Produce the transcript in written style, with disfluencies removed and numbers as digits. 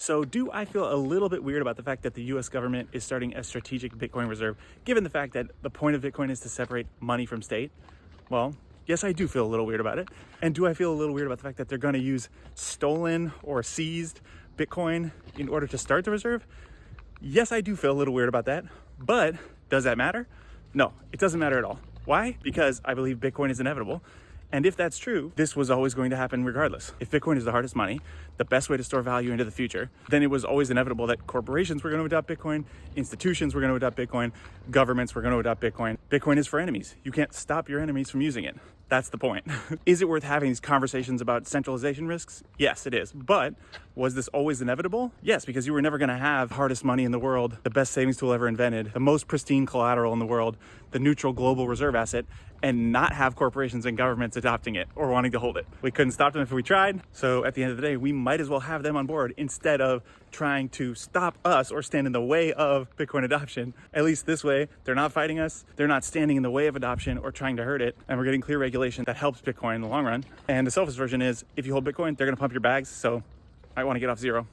So do I feel a little bit weird about the fact that the US government is starting a strategic Bitcoin reserve, given the fact that the point of Bitcoin is to separate money from state? Well, yes, I do feel a little weird about it. And do I feel a little weird about the fact that they're going to use stolen or seized Bitcoin in order to start the reserve? Yes, I do feel a little weird about that. But does that matter? No, it doesn't matter at all. Why? Because I believe Bitcoin is inevitable. And if that's true, this was always going to happen regardless. If Bitcoin is the hardest money, the best way to store value into the future, then it was always inevitable that corporations were going to adopt Bitcoin, institutions were going to adopt Bitcoin, governments were going to adopt Bitcoin. Bitcoin is for enemies. You can't stop your enemies from using it. That's the point. Is it worth having these conversations about centralization risks? Yes, it is. But was this always inevitable? Yes, because you were never going to have hardest money in the world, the best savings tool ever invented, the most pristine collateral in the world, the neutral global reserve asset, and not have corporations and governments adopting it or wanting to hold it. We couldn't stop them if we tried. So at the end of the day, we might as well have them on board instead of trying to stop us or stand in the way of Bitcoin adoption. At least this way, they're not fighting us. They're not standing in the way of adoption or trying to hurt it. And we're getting clear regulation that helps Bitcoin in the long run. And the selfish version is if you hold Bitcoin, they're going to pump your bags. So I want to get off zero.